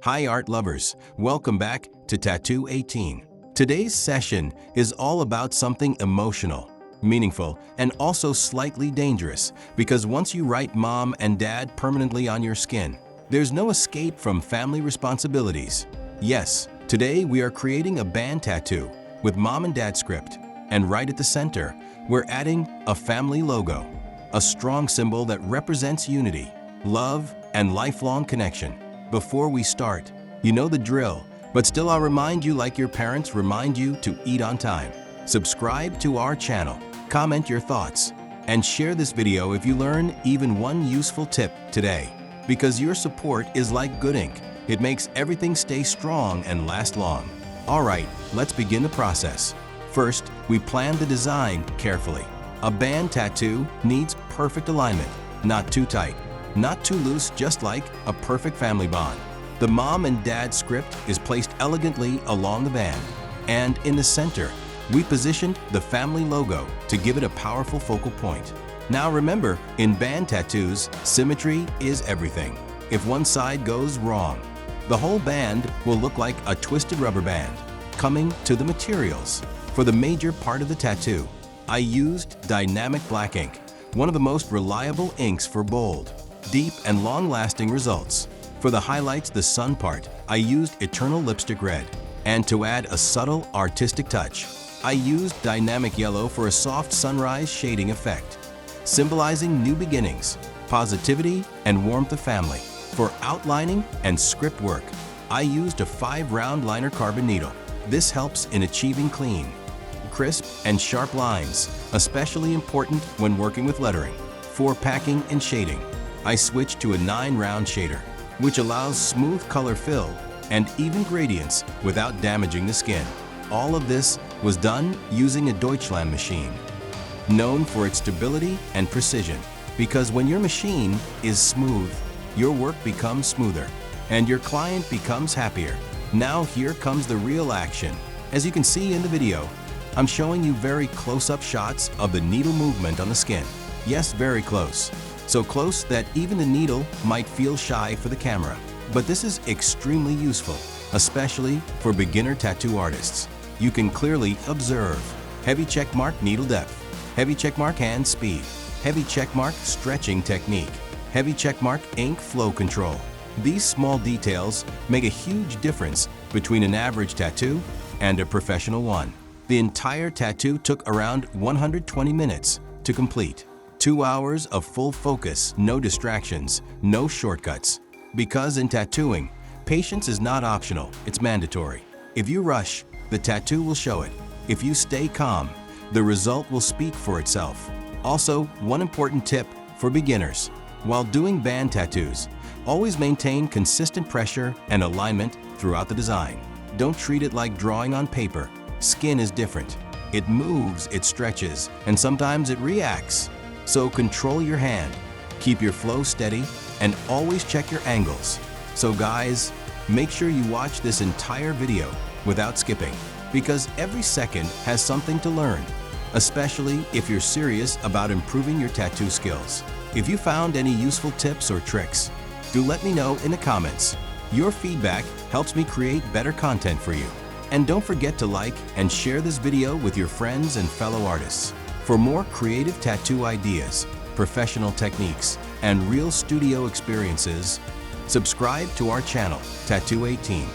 Hi art lovers, welcome back to Tattoo 18. Today's session is all about something emotional, meaningful, and also slightly dangerous because once you write mom and dad permanently on your skin, there's no escape from family responsibilities. Yes, today we are creating a band tattoo with mom and dad script, and right at the center, we're adding a family logo, a strong symbol that represents unity, love, and lifelong connection. Before we start, you know the drill, but still I'll remind you like your parents remind you to eat on time. Subscribe to our channel, comment your thoughts, and share this video if you learn even one useful tip today. Because your support is like good ink. It makes everything stay strong and last long. Alright, let's begin the process. First, we plan the design carefully. A band tattoo needs perfect alignment, not too tight, not too loose, just like a perfect family bond. The mom and dad script is placed elegantly along the band, and in the center, we positioned the family logo to give it a powerful focal point. Now remember, in band tattoos, symmetry is everything. If one side goes wrong, the whole band will look like a twisted rubber band. Coming to the materials. For the major part of the tattoo, I used dynamic black ink, one of the most reliable inks for bold, deep, and long-lasting results. For the highlights, the sun part, I used eternal lipstick red. And to add a subtle artistic touch, I used dynamic yellow for a soft sunrise shading effect, symbolizing new beginnings, positivity, and warmth of family. For outlining and script work, I used a 5-round liner carbon needle. This helps in achieving clean, crisp, and sharp lines, especially important when working with lettering. For packing and shading, I switched to a 9-round shader, which allows smooth color fill and even gradients without damaging the skin. All of this was done using a Deutschland machine, known for its stability and precision, because when your machine is smooth, your work becomes smoother and your client becomes happier. Now here comes the real action. As you can see in the video, I'm showing you very close-up shots of the needle movement on the skin. Yes, very close. So close that even the needle might feel shy for the camera. But this is extremely useful, especially for beginner tattoo artists. You can clearly observe heavy checkmark needle depth, heavy checkmark hand speed, heavy checkmark stretching technique, heavy checkmark ink flow control. These small details make a huge difference between an average tattoo and a professional one. The entire tattoo took around 120 minutes to complete. 2 hours of full focus, no distractions, no shortcuts. Because in tattooing, patience is not optional, it's mandatory. If you rush, the tattoo will show it. If you stay calm, the result will speak for itself. Also, one important tip for beginners. While doing band tattoos, always maintain consistent pressure and alignment throughout the design. Don't treat it like drawing on paper. Skin is different. It moves, it stretches, and sometimes it reacts. So control your hand, keep your flow steady, and always check your angles. So guys, make sure you watch this entire video without skipping, because every second has something to learn, especially if you're serious about improving your tattoo skills. If you found any useful tips or tricks, do let me know in the comments. Your feedback helps me create better content for you. And don't forget to like and share this video with your friends and fellow artists. For more creative tattoo ideas, professional techniques, and real studio experiences, subscribe to our channel, Tattoo 18.